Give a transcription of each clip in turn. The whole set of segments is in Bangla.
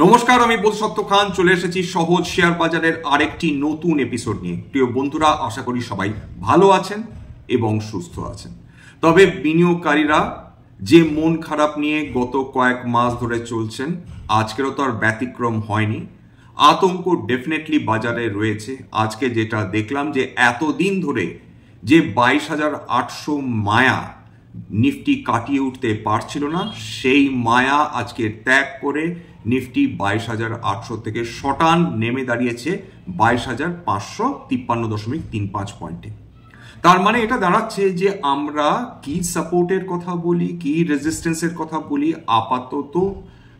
নমস্কার, আমি বোধসত্ত্ব খান চলে এসেছি সহজ শেয়ার বাজারের আরেকটি নতুন এপিসোড নিয়ে। প্রিয় বন্ধুরা, আশা করি সবাই ভালো আছেন এবং সুস্থ আছেন। তবে বিনিয়োগকারীরা যে মন খারাপ নিয়ে গত কয়েক মাস ধরে চলছেন, আজকেরও তো আর ব্যতিক্রম হয়নি। আতঙ্ক ডেফিনেটলি বাজারে রয়েছে। আজকে যেটা দেখলাম যে এতদিন ধরে যে 22,800 মায়া নিফটি কাটিয়ে উঠতে পারছিল না, সেই মায়া আজকে ত্যাগ করে নিফটি 22,800 থেকে শটান নেমে দাঁড়িয়েছে 22,553.35 পয়েন্টে। তার মানে এটা দাঁড়াচ্ছে যে আমরা কি সাপোর্টের কথা বলি, কি রেজিস্ট্যান্সের কথা বলি, আপাতত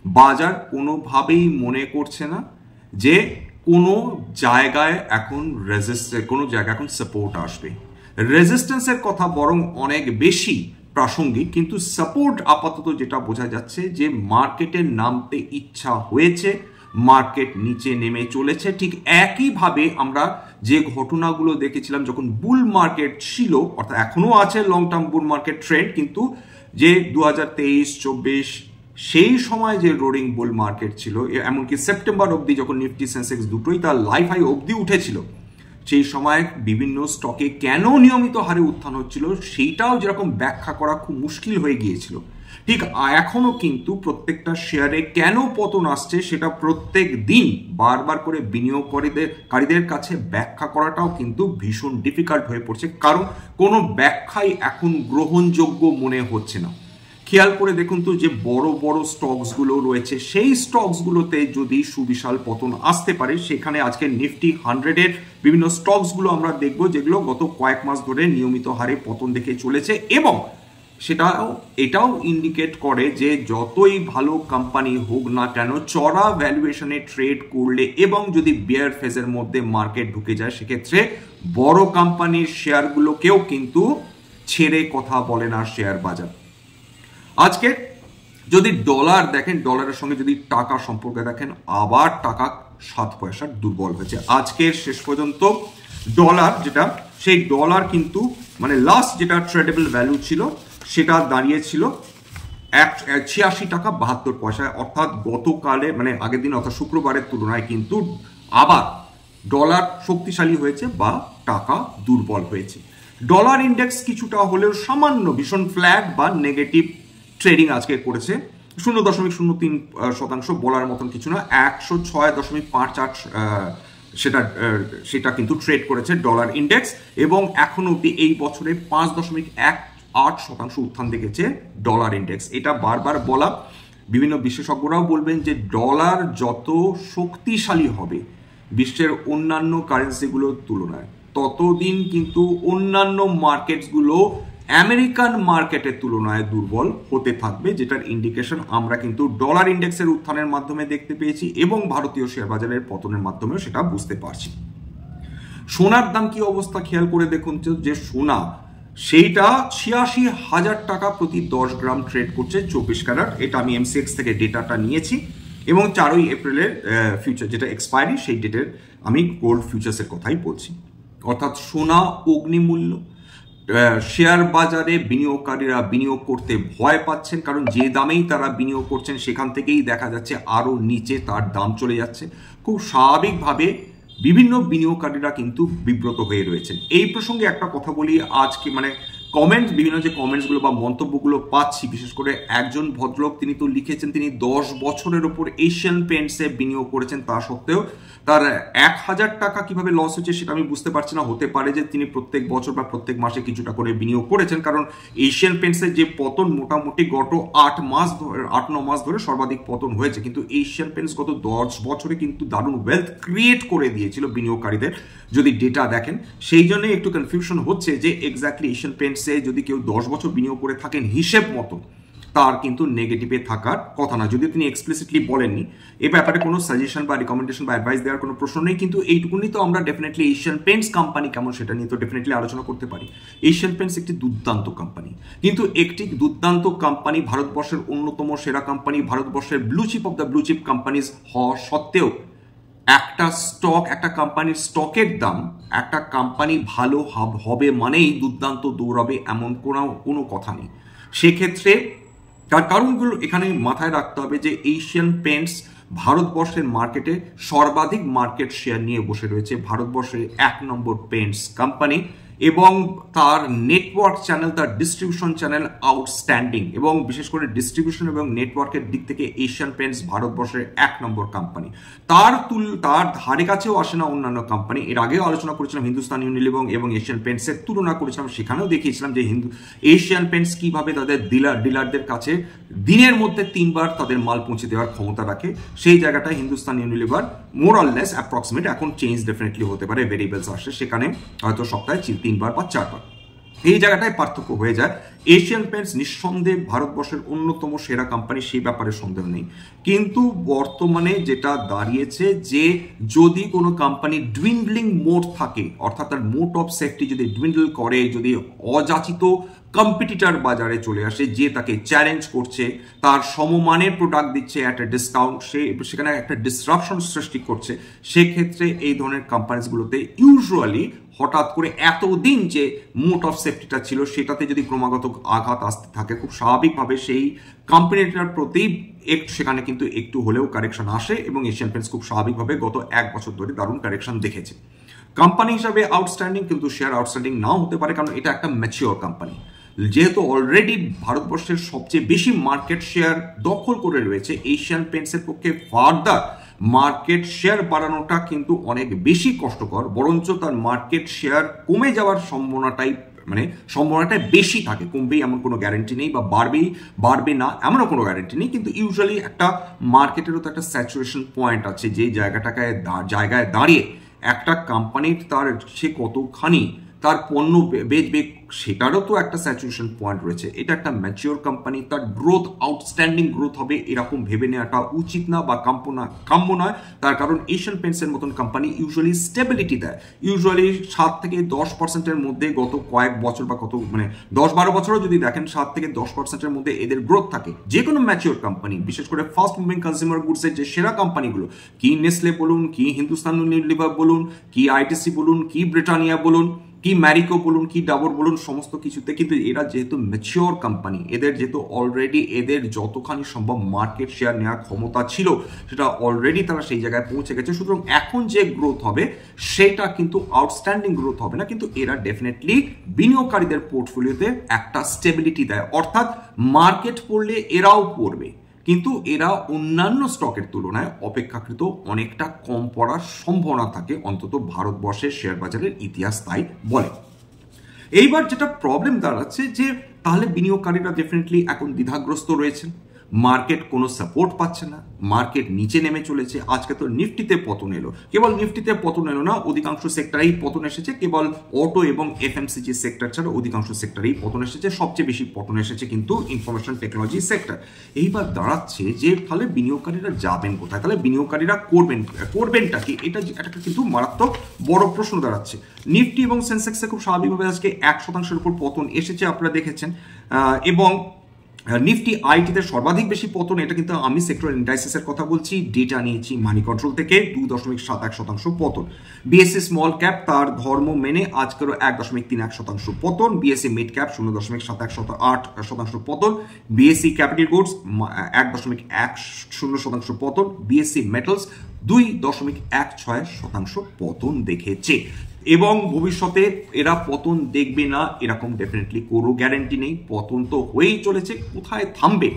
বাজার কোনোভাবেই মনে করছে না যে কোনো জায়গায় এখন এখন সাপোর্ট আসবে। রেজিস্ট্যান্সের কথা বরং অনেক বেশি প্রাসঙ্গিক, কিন্তু সাপোর্ট আপাতত যেটা বোঝা যাচ্ছে যে মার্কেটের নামতে ইচ্ছা হয়েছে, মার্কেট নিচে নেমে চলেছে। ঠিক একইভাবে আমরা যে ঘটনাগুলো দেখেছিলাম যখন বুল মার্কেট ছিল, অর্থাৎ এখনো আছে লং টার্ম বুল মার্কেট ট্রেন্ড, কিন্তু যে 2023-24 সেই সময় যে রোডিং বুল মার্কেট ছিল, এমনকি সেপ্টেম্বর অবধি যখন নিফটি সেন্সেক্স দুটোই তার লাইফ হাই অবধি উঠেছিল, সেই সময় বিভিন্ন স্টকে কেন নিয়মিত হারে উত্থান হচ্ছিল সেইটাও যেরকম ব্যাখ্যা করা খুব মুশকিল হয়ে গিয়েছিল, ঠিক এখনো কিন্তু প্রত্যেকটা শেয়ারে কেন পতন আসছে সেটা প্রত্যেক দিন বারবার করে বিনিয়োগকারীদের কাছে ব্যাখ্যা করাটাও কিন্তু ভীষণ ডিফিকাল্ট হয়ে পড়ছে, কারণ কোনো ব্যাখ্যাই এখন গ্রহণযোগ্য মনে হচ্ছে না। খেয়াল করে দেখুন তো, যে বড় বড় স্টকসগুলো রয়েছে সেই স্টকসগুলোতে যদি সুবিশাল পতন আসতে পারে, সেখানে আজকে নিফটি 100-এর বিভিন্ন স্টকসগুলো আমরা দেখব যেগুলো গত কয়েক মাস ধরে নিয়মিত হারে পতন দেখে চলেছে, এবং এটাও ইন্ডিকেট করে যে যতই ভালো কোম্পানি হোক না কেন, চড়া ভ্যালুয়েশনে ট্রেড করলে এবং যদি বিয়ার ফেজের মধ্যে মার্কেট ঢুকে যায়, সেক্ষেত্রে বড় কোম্পানির শেয়ারগুলোকেও কিন্তু ছেড়ে কথা বলে না শেয়ার বাজার। আজকে যদি ডলার দেখেন, ডলারের সঙ্গে যদি টাকা সম্পর্কে দেখেন, আবার টাকা 7 পয়সা দুর্বল হয়েছে আজকের শেষ পর্যন্ত। ডলার যেটা, সেই ডলার কিন্তু মানে লাস্ট যেটা ট্রেডেবল ভ্যালু ছিল সেটা দাঁড়িয়েছিল 86 টাকা 72 পয়সা, অর্থাৎ গতকালে মানে আগের দিন অর্থাৎ শুক্রবারের তুলনায় কিন্তু আবার ডলার শক্তিশালী হয়েছে বা টাকা দুর্বল হয়েছে। ডলার ইন্ডেক্স কিছুটা হলেও সামান্য ভীষণ ফ্ল্যাট বা নেগেটিভ ট্রেডিং আজকে করেছে, 0.03% বলার মতন কিছু না। 106.58 সেটা কিন্তু ট্রেড করেছে ডলার ইন্ডেক্স, এবং এখন অব্দি এই বছরে 5.18% উত্থান দেখেছে ডলার ইন্ডেক্স। এটা বারবার বলা, বিভিন্ন বিশেষজ্ঞরাও বলবেন যে ডলার যত শক্তিশালী হবে বিশ্বের অন্যান্য কারেন্সিগুলোর তুলনায়, ততদিন কিন্তু অন্যান্য মার্কেটসগুলো আমেরিকান মার্কেটের তুলনায় দুর্বল হতে থাকবে, যেটার ইন্ডিকেশন আমরা কিন্তু ডলার ইন্ডেক্সের উত্থানের মাধ্যমে দেখতে পেয়েছি এবং ভারতীয় শেয়ার বাজারের পতনের মাধ্যমেও সেটা বুঝতে পারছি। সোনার দাম কি অবস্থা খেয়াল করে দেখুন, যে সোনা সেইটা 86,000 টাকা প্রতি 10 গ্রাম ট্রেড করছে 24 ক্যারেট। এটা আমি এমসিএক্স থেকে ডেটাটা নিয়েছি, এবং 4 এপ্রিলের ফিউচার যেটা এক্সপায়ারি, সেই ডেটের আমি গোল্ড ফিউচার্সের কথাই বলছি। অর্থাৎ সোনা অগ্নিমূল্য। শেয়ার বাজারে বিনিয়োগকারীরা বিনিয়োগ করতে ভয় পাচ্ছেন, কারণ যে দামেই তারা বিনিয়োগ করছেন সেখান থেকেই দেখা যাচ্ছে আরো নিচে তার দাম চলে যাচ্ছে। খুব স্বাভাবিকভাবে বিভিন্ন বিনিয়োগকারীরা কিন্তু বিব্রত হয়ে রয়েছেন। এই প্রসঙ্গে একটা কথা বলি, আজকে মানে বিভিন্ন যে কমেন্টসগুলো বা মন্তব্যগুলো পাচ্ছি, বিশেষ করে একজন ভদ্রলোক তিনি তো লিখেছেন তিনি 10 বছরের ওপর এশিয়ান পেন্টসে বিনিয়োগ করেছেন, তা সত্ত্বেও তার 1,000 টাকা কিভাবে লস হচ্ছে সেটা আমি বুঝতে পারছি না। হতে পারে যে তিনি প্রত্যেক বছর বা প্রত্যেক মাসে কিছুটা করে বিনিয়োগ করেছেন, কারণ এশিয়ান পেন্টসের যে পতন মোটামুটি গত 8-9 মাস ধরে সর্বাধিক পতন হয়েছে, কিন্তু এশিয়ান পেন্টস গত 10 বছরে কিন্তু দারুণ ওয়েলথ ক্রিয়েট করে দিয়েছিল বিনিয়োগকারীদের, যদি ডেটা দেখেন। সেই জন্য একটু কনফিউশন হচ্ছে যে এক্স্যাক্টলি এশিয়ান পেন্টসে যদি কেউ 10 বছর বিনিয়োগ করে থাকেন হিসেব মতো, তার কিন্তু নেগেটিভে থাকার কথা না, যদিও তিনি এক্সপ্লিসিটলি বলেননি। এ ব্যাপারে কোনো সাজেশন বা রিকমেন্ডেশন বা অ্যাডভাইস দেওয়ার কোনো প্রশ্ন নেই, কিন্তু এইটুকুনি তো আমরা ডেফিনেটলি এশিয়ান পেন্টস কোম্পানি কেমন সেটা নিয়ে তো ডেফিনেটলি আলোচনা করতে পারি। এশিয়ান পেন্টস একটি দুর্দান্ত কোম্পানি, কিন্তু একটি দুর্দান্ত কোম্পানি, ভারতবর্ষের অন্যতম সেরা কোম্পানি, ভারতবর্ষের blue chip of the blue chip companies হওয়া সত্ত্বেও একটা কোম্পানির স্টকের দাম, একটা কোম্পানি ভালো হবে মানেই দুর্দান্ত দৌড়াবে এমন কোনো কথা নেই। সেক্ষেত্রে তার কারণগুলো এখানে মাথায় রাখতে হবে যে এশিয়ান পেন্টস ভারতবর্ষের মার্কেটে সর্বাধিক মার্কেট শেয়ার নিয়ে বসে রয়েছে ভারতবর্ষের 1 নম্বর পেন্টস কোম্পানি, এবং তার নেটওয়ার্ক চ্যানেল, তার ডিস্ট্রিবিউশন চ্যানেল আউটস্ট্যান্ডিং, এবং বিশেষ করে ডিস্ট্রিবিউশন এবং নেটওয়ার্কের দিক থেকে এশিয়ান পেন্টস ভারতবর্ষের 1 নম্বর কোম্পানি। তার ধারে কাছেও আসে না অন্যান্য কোম্পানি। এর আগেও আলোচনা করেছিলাম হিন্দুস্তান ইউনিলিভার এবং এশিয়ান পেন্টসের তুলনা করেছিলাম, সেখানেও দেখিয়েছিলাম যে এশিয়ান পেন্টস কিভাবে তাদের ডিলারদের কাছে দিনের মধ্যে 3বার তাদের মাল পৌঁছে দেওয়ার ক্ষমতা রাখে। সেই জায়গাটায় Hindustan Unilever more or less approximate, এখন চেঞ্জ ডেফিনেটলি হতে পারে, ভেরিয়েবলস আসে, সেখানে হয়তো সপ্তাহে 3বার বা 4বার এই জায়গাটায় পার্থক্য হয়ে যায়। এশিয়ান পেন্টস নিঃসন্দেহে ভারতবর্ষের অন্যতম সেরা কোম্পানি, সেই ব্যাপারে সন্দেহ নেই। কিন্তু বর্তমানে যেটা দাঁড়িয়েছে যে যদি কোনো কোম্পানি ডুইন্ডলিং মোড থাকে, অর্থাৎ তার মোড অফ সেফটি যদি ডুইন্ডল করে, যদি অযাচিত কম্পিটিটর বাজারে চলে আসে যে তাকে চ্যালেঞ্জ করছে, তার সমমানের প্রোডাক্ট দিচ্ছে অ্যাট এ ডিসকাউন্ট, সেখানে একটা ডিসরাপশন সৃষ্টি করছে, সেক্ষেত্রে এই ধরনের কোম্পানিগুলোতে ইউজুয়ালি হঠাৎ করে এতদিন যে মোড অফ সেফটিটা ছিল সেটাতে যদি ক্রমাগত আঘাত আসতে থাকে, খুব স্বাভাবিকভাবে সেই কোম্পানিটার প্রতি সেখানে কিন্তু একটু হলেও কারেকশন আসে, এবং এশিয়ান পেন্টস খুব স্বাভাবিকভাবে গত 1 বছর ধরে দারুণ কারেকশন দেখেছে। কোম্পানি হিসাবে আউটস্ট্যান্ডিং, কিন্তু শেয়ার আউটস্ট্যান্ডিং নাও হতে পারে, কারণ এটা একটা ম্যাচিওর কোম্পানি। যেহেতু অলরেডি ভারতবর্ষের সবচেয়ে বেশি মার্কেট শেয়ার দখল করে রয়েছে, এশিয়ান পেন্টসের পক্ষে ফার্দার মার্কেট শেয়ার বাড়ানোটা কিন্তু অনেক বেশি কষ্টকর, বরঞ্চ তার মার্কেট শেয়ার কমে যাওয়ার সম্ভাবনাটাই বেশি থাকে। কমবেই এমন কোনো গ্যারেন্টি নেই, বা বাড়বে না এমনও কোনো গ্যারেন্টি নেই, কিন্তু ইউজুয়ালি একটা মার্কেটেরও তো একটা স্যাচুরেশন পয়েন্ট আছে, যে জায়গায় দাঁড়িয়ে একটা কোম্পানির তার সে কতখানি তার পণ্য বেচবে সেটারও তো একটা স্যাচুরেশন পয়েন্ট রয়েছে। এটা একটা ম্যাচিওর কোম্পানি, তার গ্রোথ আউটস্ট্যান্ডিং গ্রোথ হবে এরকম ভেবে নেওয়াটা উচিত না বা কাম্য নয়। তার কারণ এশিয়ান পেন্টসের মতন কোম্পানি ইউজুয়ালি স্টেবিলিটি দেয়, ইউজুয়ালি 7 থেকে 10%-এর মধ্যে গত কয়েক বছর বা 10-12 বছরও যদি দেখেন 7 থেকে 10%-এর মধ্যে এদের গ্রোথ থাকে। যে কোনো ম্যাচিওর কোম্পানি, বিশেষ করে ফাস্ট মুভিং কনজিউমার গুডসের যে সেরা কোম্পানিগুলো, কি নেসলে বলুন, কি হিন্দুস্তান ইউনিলিভার বলুন, কি আইটিসি বলুন, কি ব্রিটানিয়া বলুন, কি ম্যারিকো বলুন, কি ডাবর বলুন, সমস্ত কিছুতে কিন্তু এরা যেহেতু ম্যাচিওর কোম্পানি, এদের যেহেতু অলরেডি এদের যতখানি সম্ভব মার্কেট শেয়ার নেওয়ার ক্ষমতা ছিল সেটা অলরেডি তারা সেই জায়গায় পৌঁছে গেছে। সুতরাং এখন যে গ্রোথ হবে সেটা কিন্তু আউটস্ট্যান্ডিং গ্রোথ হবে না, কিন্তু এরা ডেফিনেটলি বিনিয়োগকারীদের পোর্টফোলিওতে একটা স্টেবিলিটি দেয়, অর্থাৎ মার্কেট পড়লে এরাও পড়বে, কিন্তু এরা অন্যান্য স্টকের তুলনায় অপেক্ষাকৃত অনেকটা কম পড়ার সম্ভাবনা থাকে, অন্তত ভারতবর্ষের শেয়ার বাজারের ইতিহাস তাই বলে। এইবার যেটা প্রবলেম দাঁড়াচ্ছে যে তাহলে বিনিয়োগকারীরা ডেফিনেটলি এখন দ্বিধাগ্রস্ত রয়েছেন, মার্কেট কোনো সাপোর্ট পাচ্ছে না, মার্কেট নিচে নেমে চলেছে। আজকে তো নিফটিতে পতন এলো, কেবল নিফটিতে পতন এলো না, অধিকাংশ সেক্টরেই পতন এসেছে, কেবল অটো এবং এফএমসিজি সেক্টর ছাড়া অধিকাংশ সেক্টরেই পতন এসেছে। সবচেয়ে বেশি পতন এসেছে কিন্তু ইনফরমেশন টেকনোলজি সেক্টর। এইবার দাঁড়াচ্ছে যে তাহলে বিনিয়োগকারীরা যাবেন কোথায়, তাহলে বিনিয়োগকারীরা করবেনটা কি, এটা কিন্তু মারাত্মক বড় প্রশ্ন দাঁড়াচ্ছে। নিফটি এবং সেন্সেক্সে খুব স্বাভাবিকভাবে আজকে 1%-এর উপর পতন এসেছে, আপনারা দেখেছেন, এবং নিফটি আইটিতে সর্বাধিক বেশি পতন, এটা কিন্তু আমি সেক্টর ইন্ডাইসেসের কথা বলছি, ডেটা নিয়েছি মানি কন্ট্রোল থেকে, 2.71% পতন। বিএসসি স্মল ক্যাপ তার ধর্ম মেনে আজকেরও 1.31% পতন, বিএসসি মিড ক্যাপ 0.78% পতন, বিএসসি ক্যাপিটাল গুডস 1.10% পতন, বিএসসি মেটালস 2.16% পতন দেখেছে। এবং ভবিষ্যতে এরা পতন দেখবে না এরকম ডেফিনেটলি কোনো গ্যারেন্টি নেই, পতন তো হয়েই চলেছে, কোথায় থামবে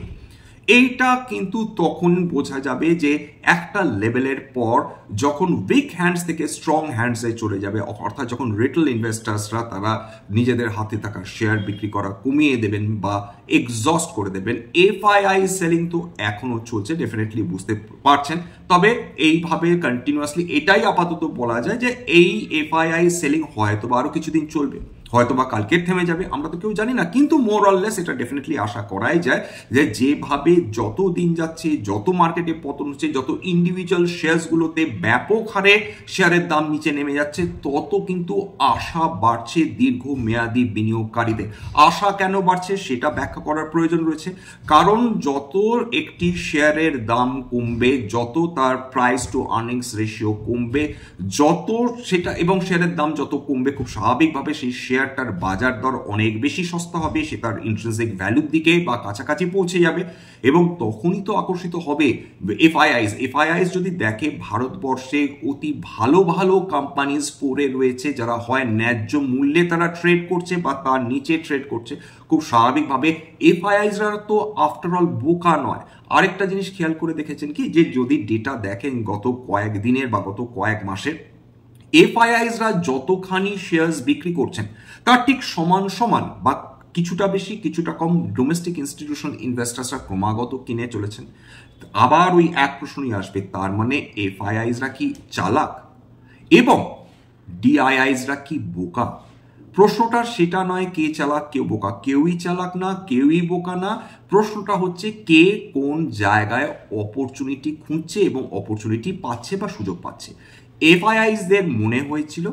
এইটা কিন্তু তখন বোঝা যাবে যে একটা লেভেলের পর যখন উইক হ্যান্ডস থেকে স্ট্রং হ্যান্ডসে চলে যাবে, অর্থাৎ যখন রিটেল ইনভেস্টার্সরা তারা নিজেদের হাতে থাকা শেয়ার বিক্রি করা কমিয়ে দেবেন বা এক্সস্ট করে দেবেন। এফআইআই সেলিং তো এখনো চলছে, ডেফিনেটলি বুঝতে পারছেন, তবে এইভাবে কন্টিনিউয়াসলি এটাই আপাতত বলা যায় যে এই এফআইআই সেলিং হয়তো বা আরো কিছুদিন চলবে, হয়তো বা কালকে থেমে যাবে, আমরা তো কেউ জানি না, কিন্তু মোর অর লেস এটা ডেফিনেটলি আশা করাই যায় যে যেভাবে যত দিন যাচ্ছে, যত মার্কেটে পতন হচ্ছে, যত ইন্ডিভিজুয়াল শেয়ারসগুলোতে ব্যাপক হারে শেয়ারের দাম নিচে নেমে যাচ্ছে, তত কিন্তু আশা বাড়ছে দীর্ঘমেয়াদী বিনিয়োগকারীদের। আশা কেন বাড়ছে সেটা ব্যাখ্যা করার প্রয়োজন রয়েছে, কারণ যত একটি শেয়ারের দাম কমবে, যত তার প্রাইস টু আর্নিংস রেশিও কমবে, যত সেটা এবং শেয়ারের দাম যত কমবে, খুব স্বাভাবিকভাবে সেই শেয়ার শেয়ারটার বাজার দর অনেক বেশি সস্তা হবে, সে তার ইন্ট্রিনসিক ভ্যালুর দিকে বা কাছাকাছি পৌঁছে যাবে, এবং তখনই তো আকর্ষিত হবে এফআইআইস যদি দেখে ভারতবর্ষে অতি ভালো ভালো কোম্পানিজ পড়ে রয়েছে, যারা হয় ন্যায্য মূল্যে তারা ট্রেড করছে বা তার নিচে ট্রেড করছে, খুব স্বাভাবিকভাবে এফআইআইসরা তো আফটারঅল বোকা নয়। আরেকটা জিনিস খেয়াল করে দেখেছেন কি, যে যদি ডেটা দেখেন গত কয়েক দিনের বা গত কয়েক মাসের, এফআইআইসরা যতখানি শেয়ারস বিক্রি করছেন তার ঠিক সমান সমান বা কিছুটা বেশি কিছুটা কম ডোমেস্টিক ইনস্টিটিউশন ইনভেস্টার্সরা ক্রমাগত কিনে চলেছেন। আবার ওই এক প্রশ্নই আসবে, তার মানে এফআইআইসরা কি চালাক এবং ডিআইআইসরা কি বোকা? প্রশ্নটা সেটা নয় কে চালাক কেউ বোকা, কেউই চালাক না কেউই বোকা না। প্রশ্নটা হচ্ছে কে কোন জায়গায় অপরচুনিটি খুঁজছে এবং অপরচুনিটি পাচ্ছে বা সুযোগ পাচ্ছে। এফআইআইসদের মনে হয়েছিল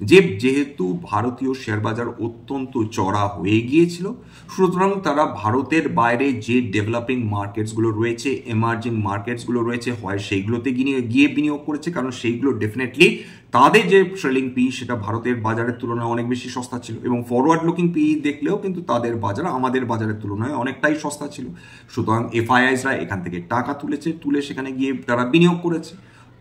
যে যেহেতু ভারতীয় শেয়ার বাজার অত্যন্ত চড়া হয়ে গিয়েছিল, সুতরাং তারা ভারতের বাইরে যে ডেভেলপিং মার্কেটসগুলো রয়েছে, এমার্জিং মার্কেটসগুলো রয়েছে, হয় সেইগুলোতে গিয়ে বিনিয়োগ করেছে, কারণ সেইগুলো ডেফিনেটলি তাদের যে ট্রেলিং পি সেটা ভারতের বাজারের তুলনায় অনেক বেশি সস্তা ছিল, এবং ফরওয়ার্ড লুকিং পি দেখলেও কিন্তু তাদের বাজার আমাদের বাজারের তুলনায় অনেকটাই সস্তা ছিল। সুতরাং এফআইআইসরা এখান থেকে টাকা তুলে সেখানে গিয়ে তারা বিনিয়োগ করেছে।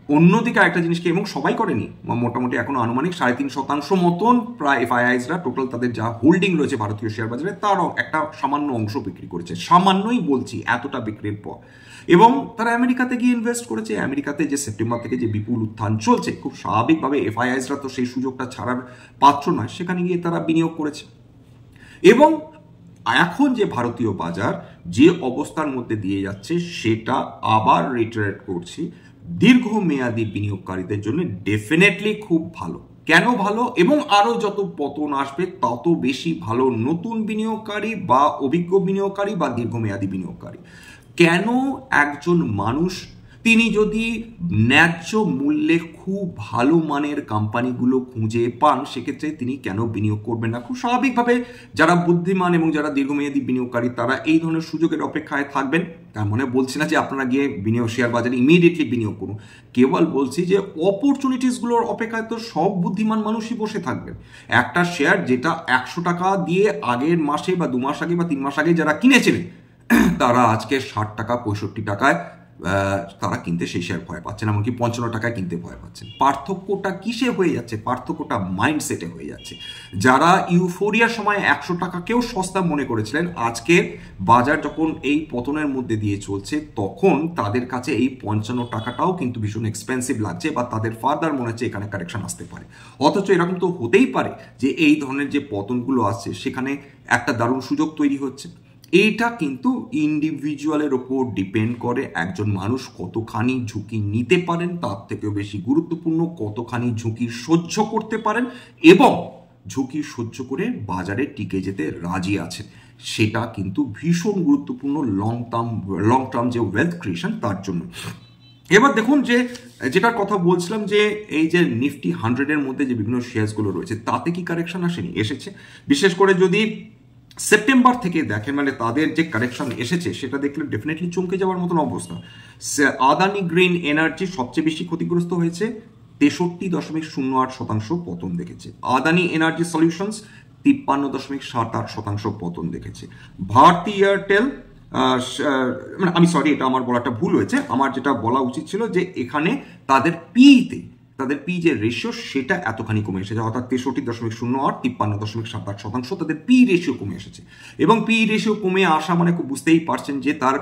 অন্যদিকে আরেকটা জিনিসকে, এবং সবাই করেনি, মোটামুটি এখন আনুমানিক 3.5% মতন প্রায় এফআইআইসরা টোটাল তাদের যা হোল্ডিং রয়েছে ভারতীয় শেয়ার বাজারে তার একটা সামান্য অংশ বিক্রি করেছে, সামান্যই বলছি এতটা বিক্রির পর, এবং তারা আমেরিকাতে গিয়ে ইনভেস্ট করেছে। আমেরিকাতে যে সেপ্টেম্বর থেকে যে বিপুল উত্থান চলছে, খুব স্বাভাবিকভাবে এফআইআইসরা তো সেই সুযোগটা ছাড়ার পাত্র নয়, সেখানে গিয়ে তারা বিনিয়োগ করেছে। এবং এখন যে ভারতীয় বাজার যে অবস্থার মধ্যে দিয়ে যাচ্ছে সেটা আবার রিটারেট করছি, দীর্ঘমেয়াদী বিনিয়োগকারীদের জন্য ডেফিনেটলি খুব ভালো। কেন ভালো? এবং আরো যত পতন আসবে তত বেশি ভালো নতুন বিনিয়োগকারী বা অভিজ্ঞ বিনিয়োগকারী বা দীর্ঘমেয়াদী বিনিয়োগকারী। কেন? একজন মানুষ তিনি যদি ন্যায্য মূল্যে খুব ভালো মানের কোম্পানিগুলো খুঁজে পান, সেক্ষেত্রে তিনি কেন বিনিয়োগ করবেন না? খুব স্বাভাবিকভাবে যারা বুদ্ধিমান এবং যারা দীর্ঘমেয়াদী বিনিয়োগকারী তারা এই ধরনের সুযোগের অপেক্ষায় থাকবেন। তার মানে বলছি না যে আপনারা গিয়ে শেয়ার বাজারে ইমিডিয়েটলি বিনিয়োগ করুন, কেবল বলছি যে অপরচুনিটিসগুলোর অপেক্ষায় তো সব বুদ্ধিমান মানুষই বসে থাকবেন। একটা শেয়ার যেটা 100 টাকা দিয়ে আগের মাসে বা 2 মাস আগে বা 3 মাস আগে যারা কিনেছিলেন, তারা আজকে 60 টাকা 65 টাকায় তারা কিনতে সেই শেয়ার ভয় পাচ্ছেন, এমনকি 55 টাকায় কিনতে ভয় পাচ্ছেন। পার্থক্যটা কিসে হয়ে যাচ্ছে? পার্থক্যটা মাইন্ডসেটে হয়ে যাচ্ছে। যারা ইউফোরিয়ার সময় 100 টাকাকেও সস্তা মনে করেছিলেন, আজকে বাজার যখন এই পতনের মধ্যে দিয়ে চলছে তখন তাদের কাছে এই 55 টাকাটাও কিন্তু ভীষণ এক্সপেন্সিভ লাগছে, বা তাদের ফার্দার মনে হচ্ছে এখানে কারেকশন আসতে পারে। অথচ এরকম তো হতেই পারে যে এই ধরনের যে পতনগুলো আসছে সেখানে একটা দারুণ সুযোগ তৈরি হচ্ছে। এইটা কিন্তু ইন্ডিভিজুয়ালের ওপর ডিপেন্ড করে, একজন মানুষ কতখানি ঝুঁকি নিতে পারেন, তার থেকেও বেশি গুরুত্বপূর্ণ কতখানি ঝুঁকি সহ্য করতে পারেন এবং ঝুঁকি সহ্য করে বাজারে টিকে যেতে রাজি আছেন। সেটা কিন্তু ভীষণ গুরুত্বপূর্ণ লং টার্ম যে ওয়েলথ ক্রিয়েশন তার জন্য। এবার দেখুন যে যেটার কথা বলছিলাম, যে এই যে নিফটি 100-এর মধ্যে যে বিভিন্ন শেয়ারসগুলো রয়েছে তাতে কি কারেকশন আসেনি? এসেছে। বিশেষ করে যদি সেপ্টেম্বর থেকে দেখেন, মানে তাদের যে কারেকশন এসেছে সেটা দেখলে ডেফিনেটলি চমকে যাওয়ার মতন অবস্থা। আদানি গ্রিন এনার্জি সবচেয়ে বেশি ক্ষতিগ্রস্ত হয়েছে, 63.08% পতন দেখেছে। আদানি এনার্জি সলিউশনস 53.78% পতন দেখেছে। ভারতী এয়ারটেল, আমি সরি এটা আমার বলাটা ভুল হয়েছে, আমার যেটা বলা উচিত ছিল যে এখানে তাদের পি যে রেশিও সেটা এতখানি কমে এসেছে, অর্থাৎ 63.08 53.78% তাদের পি রেশিও কমে এসেছে। এবং পি রেশিও কমে আসা মানে খুব বুঝতেই পারছেন যে তার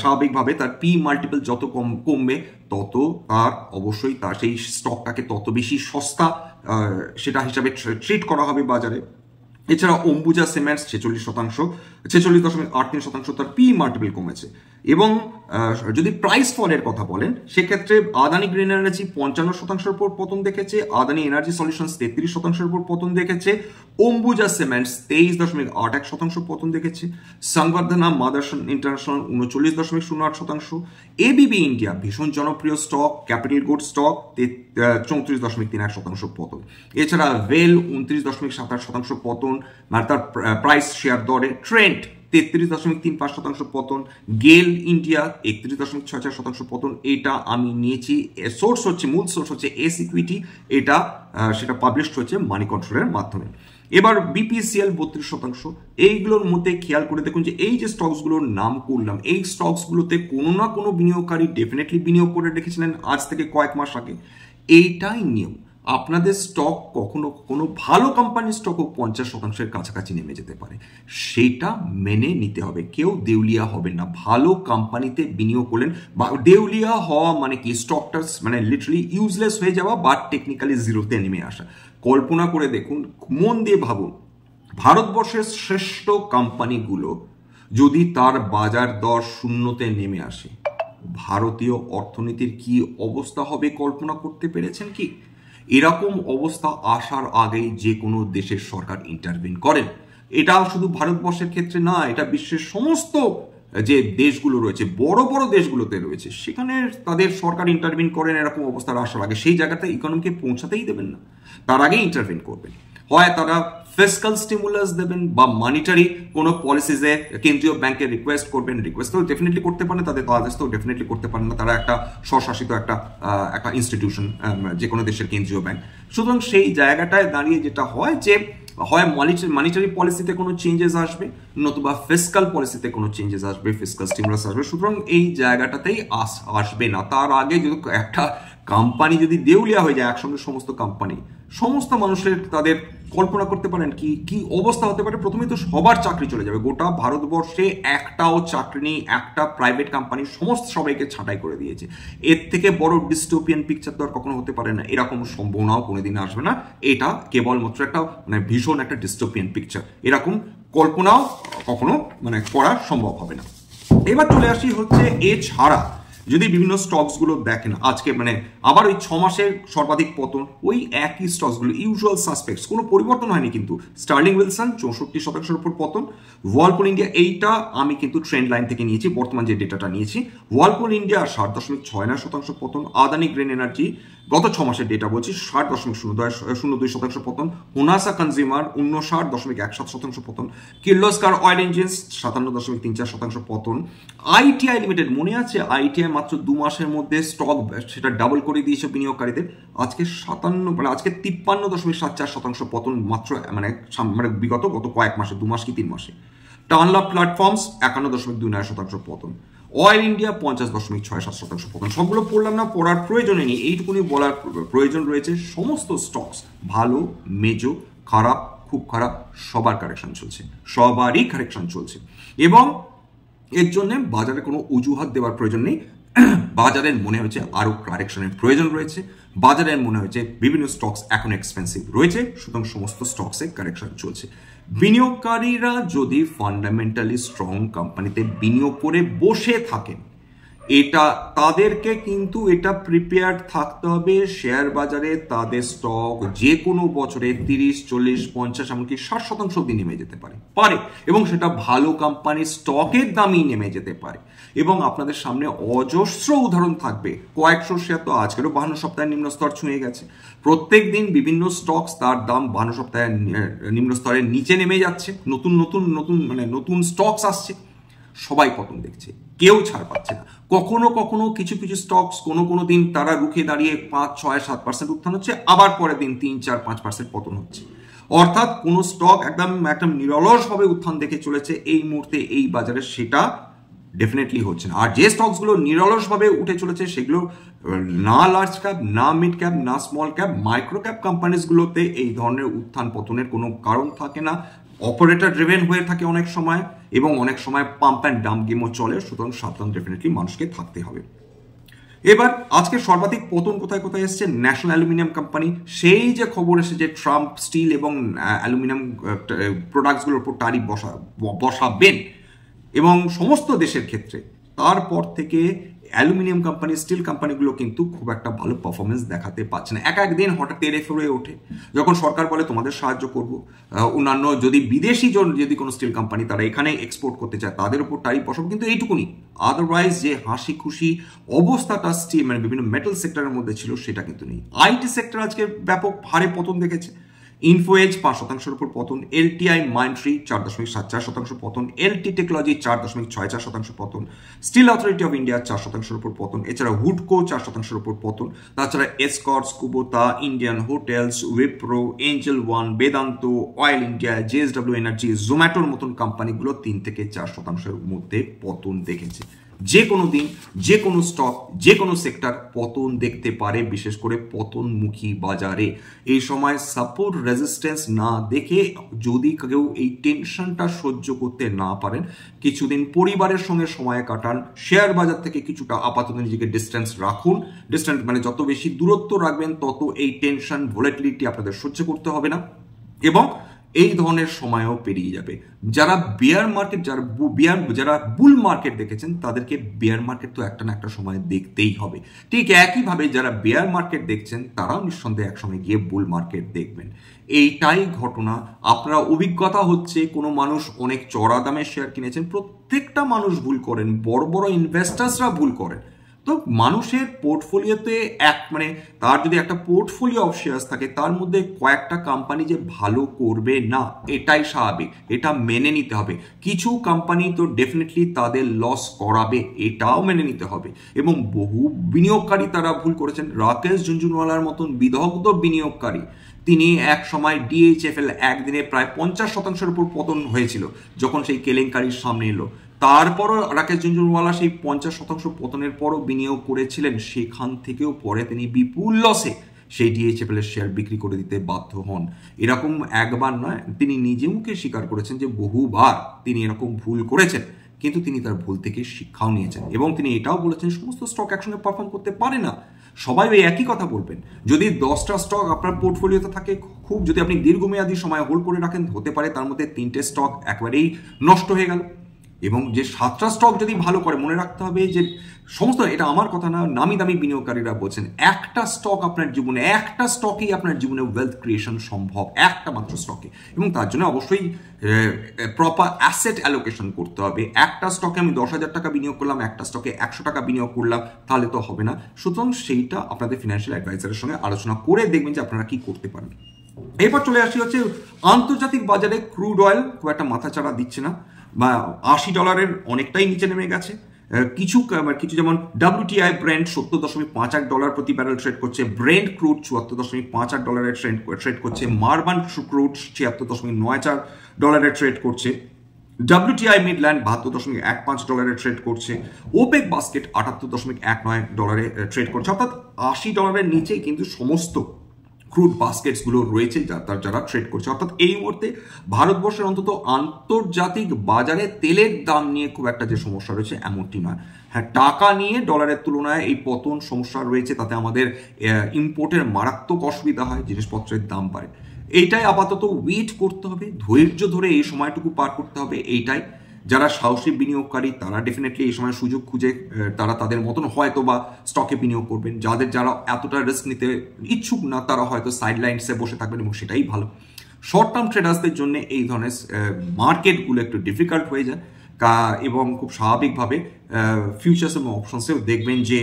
স্বাভাবিকভাবে তার পি মাল্টিপল যত কমবে তত তার অবশ্যই তার সেই স্টকটাকে তত বেশি সস্তা সেটা হিসাবে ট্রিট করা হবে বাজারে। এছাড়া অম্বুজা সিমেন্টস 46.83% তার পি মাল্টিপল কমেছে। এবং যদি প্রাইস ফলের কথা বলেন সেক্ষেত্রে আদানি গ্রিন এনার্জি 55%-এর উপর পতন দেখেছে, আদানি এনার্জি সলিউশনস 33%-এর উপর পতন দেখেছে, অম্বুজা সিমেন্টস 23.81% পতন দেখেছে, সংবর্ধনা মাদারসন ইন্টারন্যাশনাল 39.08%, এবিবি ইন্ডিয়া ভীষণ জনপ্রিয় স্টক, ক্যাপিটাল গুড স্টক 34.31% পতন। এছাড়া ভেল 29.27% পতন, মানে তার প্রাইস শেয়ার দরে ট্রেন্ড 33.35% পতন, গেল ইন্ডিয়া 31.66% পতন। এটা আমি নিয়েছি, মূল সোর্স হচ্ছে এস ইকুইটি, এটা সেটা পাবলিশড হচ্ছে মানি কন্ট্রোলের মাধ্যমে। এবার বিপিসিএল 32%। এইগুলোর মধ্যে খেয়াল করে দেখুন যে এই যে স্টকসগুলোর নাম করলাম, এই স্টকসগুলোতে কোনো না কোনো বিনিয়োগকারী ডেফিনেটলি বিনিয়োগ করে রেখেছিলেন আজ থেকে কয়েক মাস আগে। এইটাই নিয়ম, আপনাদের স্টক কখনো কোনো ভালো কোম্পানির স্টকও 50%-এর কাছাকাছি নেমে যেতে পারে, সেটা মেনে নিতে হবে। কেউ দেউলিয়া হবেন না। ভালো কোম্পানিতে বিনিয়োগ করলেন, বা দেউলিয়া হওয়া মানে কি, স্টকটা মানে লিটারালি ইউজলেস হয়ে যাওয়া বা টেকনিক্যালি জিরোতে নেমে আসা। কল্পনা করে দেখুন, মন দিয়ে ভাবুন, ভারতবর্ষের শ্রেষ্ঠ কোম্পানিগুলো যদি তার বাজার দর শূন্যতে নেমে আসে, ভারতীয় অর্থনীতির কি অবস্থা হবে কল্পনা করতে পেরেছেন কি? এরকম অবস্থা আসার আগেই যে কোনো দেশের সরকার ইন্টারভিন করেন। এটা শুধু ভারতবর্ষের ক্ষেত্রে না, এটা বিশ্বের সমস্ত যে দেশগুলো রয়েছে, বড় বড় দেশগুলোতে রয়েছে, সেখানে তাদের সরকার ইন্টারভিন করেন এরকম অবস্থার আসার আগে। সেই জায়গাতে ইকোনমিকে পৌঁছাতেই দেবেন না, তার আগেই ইন্টারভিন করবেন। হয় তারা ফিসকাল স্টিমুলাস দেবেন বা মনিটারি কোনো পলিসিজে কেন্দ্রীয় ব্যাংকে রিকোয়েস্ট করবেন। রিকোয়েস্ট তো ডেফিনেটলি করতে পারেন, তাদের আদেশ তো ডেফিনেটলি করতে পারেন না, তারা একটা স্বশাসিত একটা ইনস্টিটিউশন, যে কোনো দেশের কেন্দ্রীয় ব্যাংক। সুতরাং সেই জায়গাটায় দাঁড়িয়ে যেটা হয় যে হয় মনিটারি পলিসিতে কোনো চেঞ্জেস আসবে, নতুবা ফিসকাল পলিসিতে কোনো চেঞ্জেস আসবে, ফিসকাল স্টিমুলাস আসবে। সুতরাং এই জায়গাটাতেই আসবে না। তার আগে যদি একটা কোম্পানি যদি দেউলিয়া হয়ে যায়, একসঙ্গে সমস্ত কোম্পানি, সমস্ত মানুষের তাদের কল্পনা করতে পারেন কি কি অবস্থা হতে পারে। প্রথমে তো সবার চাকরি চলে যাবে। গোটা ভারতবর্ষে একটাও চাকরি নেই, একটা প্রাইভেট কোম্পানি সমস্ত সবাইকে ছাঁটাই করে দিয়েছে। এর থেকে বড় ডিস্টোপিয়ান পিকচার তো আর কখনো হতে পারে না, এরকম সম্ভাবনাও কোনোদিন আসবে না। এটা কেবলমাত্র একটা মানে ভীষণ একটা ডিস্টোপিয়ান পিকচার, এরকম কল্পনাও কখনো মানে করা সম্ভব হবে না। এবার চলে আসি হচ্ছে এছাড়া যদি বিভিন্ন স্টকসগুলো দেখেন আজকে মানে আবার ওই 6 মাসের সর্বাধিক পতন, ওই একই স্টকসগুলো, ইউজুয়াল সাসপেক্টস, কোনো পরিবর্তন হয়নি কিন্তু। স্টার্লিং উইলসন 64%-এর উপর পতন। ওয়ার্লপুল ইন্ডিয়া, এইটা আমি কিন্তু ট্রেন্ড লাইন থেকে নিয়েছি, বর্তমান যে ডেটাটা নিয়েছি। ওয়ার্লপুল ইন্ডিয়া 7.69% পতন। আদানি গ্রিন এনার্জি গত 6 মাসের ডেটা বলছি, 60.02% পতন। হুনাসা কনজিউমার 59.17% পতন। কির্লোস্কার অয়েল ইঞ্জিনস 57.34% পতন। আইটিআই লিমিটেড, মনে আছে আইটিআই মাত্র 2 মাসের মধ্যে স্টক সেটা ডাবল করে দিয়েছে বিনিয়োগকারীদের, আজকে 53.74% পতন মাত্র মানে বিগত কয়েক মাসে, 2 মাস কি 3 মাসে। টানলা প্ল্যাটফর্মস 51.29% পতন। অয়েল ইন্ডিয়া 50.67% পতন। সবগুলো পড়লাম না, পড়ার প্রয়োজনে নেই, এইটুকুনি বলার প্রয়োজন রয়েছে। সমস্ত স্টকস ভালো, মেজো, খারাপ, খুব খারাপ, সবার কারেকশন চলছে, সবারই কারেকশন চলছে, এবং এর জন্য বাজারে কোনো অজুহাত দেওয়ার প্রয়োজন নেই। বাজারের মনে হচ্ছে আরো কারেকশনের প্রয়োজন রয়েছে, বাজারের মনে হচ্ছে বিভিন্ন স্টকস এখন এক্সপেন্সিভ রয়েছে, সুতরাং সমস্ত স্টকসে কারেকশন চলছে। বিনিয়োগকারীরা যদি ফান্ডামেন্টালি স্ট্রং কোম্পানিতে বিনিয়োগ করে বসে থাকেন, এটা তাদেরকে কিন্তু এটা প্রিপেয়ার্ড থাকতে হবে, শেয়ার বাজারে তাদের স্টক যে কোনো বছরে 30, 40, 50 এমনকি 60% অব্দি নেমে যেতে পারে, এবং সেটা ভালো কোম্পানির স্টকের দামই নেমে যেতে পারে। এবং আপনাদের সামনে অজস্র উদাহরণ থাকবে, কয়েকশো শেয়ার তো আজকেরও 52 সপ্তাহের নিম্ন স্তর ছুঁয়ে গেছে। প্রত্যেক দিন বিভিন্ন স্টকস তার দাম 52 সপ্তাহের নিম্ন স্তরের নিচে নেমে যাচ্ছে, নতুন নতুন নতুন মানে নতুন স্টকস আসছে, সবাই পতন দেখছে, কেউ ছাড় পাচ্ছে না। কখনো কখনো কিছু কিছু স্টকস কোনো দিন তারা রুখে দাঁড়িয়ে 5, 6, 7% উত্থান হচ্ছে, আবার পরের দিন 3, 4, 5% পতন হচ্ছে। অর্থাৎ কোন স্টক একদম নিরলসভাবে উত্থান দেখে চলেছে এই মুহূর্তে এই বাজারে, সেটা ডেফিনেটলি হচ্ছে না। আর যে স্টকসগুলো নিরলসভাবে উঠে চলেছে সেগুলো না লার্জ ক্যাপ, না মিড ক্যাপ, না স্মল ক্যাপ, মাইক্রো ক্যাপ কোম্পানিজগুলোতে এই ধরনের উত্থান পতনের কোনো কারণ থাকে না। অপারেটর ড্রিভেন হয়ে থাকে অনেক সময়, এবং অনেক সময় পাম্প অ্যান্ড ডাম্প গেমও চলে, সুতরাং সাবধান ডেফিনেটলি মানুষকে থাকতে হবে। এবার আজকে সর্বাধিক পতন কোথায় কোথায় এসছে? ন্যাশনাল অ্যালুমিনিয়াম কোম্পানি, সেই যে খবর এসেছে যে ট্রাম্প স্টিল এবং অ্যালুমিনিয়াম প্রোডাক্টসগুলোর উপর ট্যারিফ বসাবেন এবং সমস্ত দেশের ক্ষেত্রে, তারপর থেকে অ্যালুমিনিয়াম কোম্পানি, স্টিল কোম্পানিগুলো কিন্তু খুব একটা ভালো পারফরমেন্স দেখাতে পারছে না। এক একদিন হঠাৎ তেড়ে ফেড়ে ওঠে, যখন সরকার বলে তোমাদের সাহায্য করব। অন্যান্য যদি বিদেশি যদি কোনো স্টিল কোম্পানি তারা এখানে এক্সপোর্ট করতে চায়, তাদের উপর ট্যারিফ বসাবো, কিন্তু এইটুকুনি। আদারওয়াইজ যে হাসি খুশি অবস্থাটা স্টিল মানে বিভিন্ন মেটাল সেক্টরের মধ্যে ছিল, সেটা কিন্তু নেই। আইটি সেক্টর আজকে ব্যাপক হারে পতন দেখেছে, ইনফোএজ 5% উপর পতন, এলটিআই মাইন্ডট্রি 4.74% পতন, এলটি টেকনোলজি 4.64% পতন, স্টিল অথরিটি অফ ইন্ডিয়া 4% উপর পতন, এছাড়া হুডকো 4% উপর পতন, তাছাড়া Escorts, Kubota, Indian Hotels, Wipro, Angel One, Vedanta, Oil India, JSW Energy, জোম্যাটোর মতন কোম্পানিগুলো 3 থেকে 4%-এর মধ্যে পতন দেখেছে। যে কোনো দিন যে কোনো স্টক যে কোনো সেক্টর পতন দেখতে পারে, বিশেষ করে পতনমুখী বাজারে। এই সময় সাপোর্ট রেজিস্ট্যান্স না দেখে যদি কেউ এই টেনশনটা সহ্য করতে না পারেন, কিছুদিন পরিবারের সঙ্গে সময় কাটান, শেয়ার বাজার থেকে কিছুটা আপাতত নিজেকে ডিস্টেন্স রাখুন। ডিস্টেন্স মানে যত বেশি দূরত্ব রাখবেন তত এই টেনশন ভোলাটিলিটি আপনাদের সহ্য করতে হবে না, এবং এই ধরনের সময়ও পেরিয়ে যাবে। যারা বিয়ার মার্কেট যারা বুল মার্কেট দেখেছেন তাদেরকে বিয়ার মার্কেট তো একটা না একটা সময় দেখতেই হবে। ঠিক একইভাবে যারা বিয়ার মার্কেট দেখছেন তারাও নিঃসন্দেহে একসময় গিয়ে বুল মার্কেট দেখবেন। এইটাই ঘটনা। আপনার অভিজ্ঞতা হচ্ছে কোনো মানুষ অনেক চড়া দামে শেয়ার কিনেছেন, প্রত্যেকটা মানুষ ভুল করেন, বড় বড় ইনভেস্টার্সরা ভুল করেন। তো মানুষের পোর্টফোলিওতে তার যদি একটা পোর্টফোলিও অফ শেয়ার্স থাকে তার মধ্যে কয়েকটা কোম্পানি যে ভালো করবে না এটাই স্বাভাবিক, এটা মেনে নিতে হবে। কিছু কোম্পানি তো ডেফিনেটলি তাদের লস করাবে, এটাও মেনে নিতে হবে। এবং বহু বিনিয়োগকারী তারা ভুল করেছেন। রাকেশ ঝুনঝুনওয়ালার মতন বিদগ্ধ বিনিয়োগকারী, তিনি এক সময় ডিএইচএফএল একদিনে প্রায় 50%-এর উপর পতন হয়েছিল যখন সেই কেলেঙ্কারির সামনে এলো। তারপরও রাকেশ ঝুনঝুনওয়ালা সেই 50% পতনের পরও বিনিয়োগ করেছিলেন, সেখান থেকেও পরে তিনি বিপুল লসে সেই ডিএইচএফএল এর শেয়ার বিক্রি করে দিতে বাধ্য হন। এরকম একবার নয়, তিনি নিজে মুখে স্বীকার করেছেন যে বহুবার তিনি এরকম ভুল করেছেন, কিন্তু তিনি তার ভুল থেকে শিক্ষাও নিয়েছেন। এবং তিনি এটাও বলেছেন সমস্ত স্টক একসঙ্গে পারফর্ম করতে পারে না। সবাই ওই একই কথা বলবেন। যদি 10টা স্টক আপনার পোর্টফোলিওতে থাকে, খুব যদি আপনি দীর্ঘমেয়াদী সময় হোল্ড করে রাখেন, হতে পারে তার মধ্যে 3টে স্টক একবারেই নষ্ট হয়ে গেল। এবং যে 7টা স্টক যদি ভালো করে, মনে রাখতে হবে যে সমস্ত, এটা আমার কথা না, নামি দামি বিনিয়োগকারীরা বলছেন একটা স্টক আপনার জীবনে, একটা স্টকেই আপনার জীবনে ওয়েলথ ক্রিয়েশন সম্ভব, একটা মাত্র স্টকে। এবং তার জন্য অবশ্যই প্রপার অ্যাসেট অ্যালোকেশন করতে হবে। একটা স্টকে আমি 10,000 টাকা বিনিয়োগ করলাম, একটা স্টকে 100 টাকা বিনিয়োগ করলাম, তাহলে তো হবে না। সুতরাং সেইটা আপনাদের ফিনান্সিয়াল অ্যাডভাইজারের সঙ্গে আলোচনা করে দেখবেন যে আপনারা কি করতে পারেন। এরপর চলে আসি হচ্ছে আন্তর্জাতিক বাজারে ক্রুড অয়েল খুব একটা মাথাচাড়া দিচ্ছে না, বা $80 অনেকটাই নিচে নেমে গেছে। কিছু যেমন WTI ব্রেন্ট $70.58 প্রতি ব্যারেল ট্রেড করছে, ব্রেন্ট ক্রুড $74.58 ট্রেড করছে, মার্বান ক্রুড $76.94 ট্রেড করছে, WTI মিডল্যান্ড $72.15 ট্রেড করছে, ওপেক বাস্কেট $78.19 ট্রেড করছে। অর্থাৎ $80 নিচেই কিন্তু সমস্ত ক্রুড বাস্কেটসগুলো রয়েছে যারা ট্রেড করছে। অর্থাৎ এই মুহূর্তে ভারতবর্ষের অন্তত আন্তর্জাতিক বাজারে তেলের দাম নিয়ে খুব একটা যে সমস্যা রয়েছে এমনটি নয়। হ্যাঁ, টাকা নিয়ে ডলারের তুলনায় এই পতন সমস্যা রয়েছে, তাতে আমাদের ইম্পোর্টের মারাত্মক অসুবিধা হয়, জিনিসপত্রের দাম বাড়ে। এইটাই আপাতত ওয়েট করতে হবে, ধৈর্য ধরে এই সময়টুকু পার করতে হবে। এইটাই যারা সাহসী বিনিয়োগকারী তারা ডেফিনেটলি এই সময় সুযোগ খুঁজে তারা তাদের মতন হয়তো বা স্টকে বিনিয়োগ করবেন। যারা এতটা রিস্ক নিতে ইচ্ছুক না তারা হয়তো সাইড লাইনসে বসে থাকবেন, এবং সেটাই ভালো। শর্ট টার্ম ট্রেডার্সদের জন্য এই ধরনের মার্কেটগুলো একটু ডিফিকাল্ট হয়ে যায়, এবং খুব স্বাভাবিকভাবে ফিউচার্স এবং অপশনসেও দেখবেন যে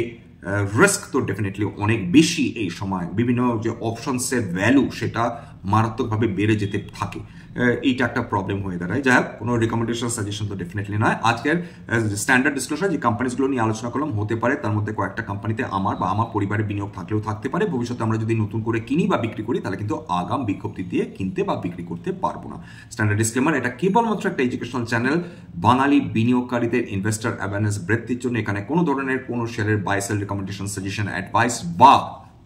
রিস্ক তো ডেফিনেটলি অনেক বেশি। এই সময় বিভিন্ন যে অপশনসের ভ্যালু সেটা মারাত্মকভাবে বেড়ে যেতে থাকে, এইটা একটা প্রবলেম হয়ে দাঁড়ায়। যাই হোক, কোনো রিকমেন্ডেশন সাজেশন তো ডেফিনেটলি নয়। আজকের স্ট্যান্ডার্ড ডিসক্লোজার যে কোম্পানিগুলো নিয়ে আলোচনা করলাম, হতে পারে তার মধ্যে কয়েকটা কোম্পানিতে আমার বা আমার পরিবারের বিনিয়োগ থাকলেও থাকতে পারে। ভবিষ্যতে আমরা যদি নতুন করে কিনি বা বিক্রি করি তাহলে কিন্তু আগাম বিজ্ঞপ্তি দিয়ে কিনতে বা বিক্রি করতে পারবো না। স্ট্যান্ডার্ড ডিসক্লেমার, এটা কেবলমাত্র একটা এডুকেশনাল চ্যানেল। বাঙালি বিনিয়োগকারীদের ইনভেস্টার অ্যাওয়ারনেস বৃদ্ধির জন্য এখানে কোনো ধরনের কোনো শেয়ারের buy sell recommendation, suggestion, advice বা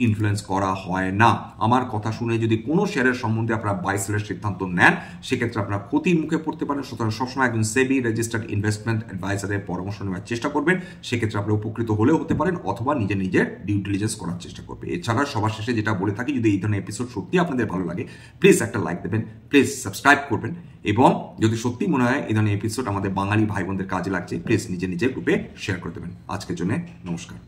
ইনফ্লুয়েন্স করা হয় না। আমার কথা শুনে যদি কোনো শেয়ারের সম্বন্ধে আপনারা বাই সেলের সিদ্ধান্ত নেন, সেক্ষেত্রে আপনারা ক্ষতির মুখে পড়তে পারেন। সুতরাং সবসময় একজন সেবি রেজিস্টার্ড ইনভেস্টমেন্ট অ্যাডভাইজারের পরামর্শ নেওয়ার চেষ্টা করবেন। সেক্ষেত্রে আপনারা উপকৃত হলেও হতে পারেন, অথবা নিজের ডিউ ডিলিজেন্স করার চেষ্টা করবে। এছাড়া সবার শেষে যেটা বলে থাকি, যদি এই ধরনের এপিসোড সত্যি আপনাদের ভালো লাগে, প্লিজ একটা লাইক দেবেন, প্লিজ সাবস্ক্রাইব করবেন, এবং যদি সত্যি মনে হয় এই ধরনের এপিসোড আমাদের বাঙালি ভাই বোনদের কাজে লাগছে, প্লিজ নিজে গ্রুপে শেয়ার করে দেবেন। আজকের জন্য নমস্কার।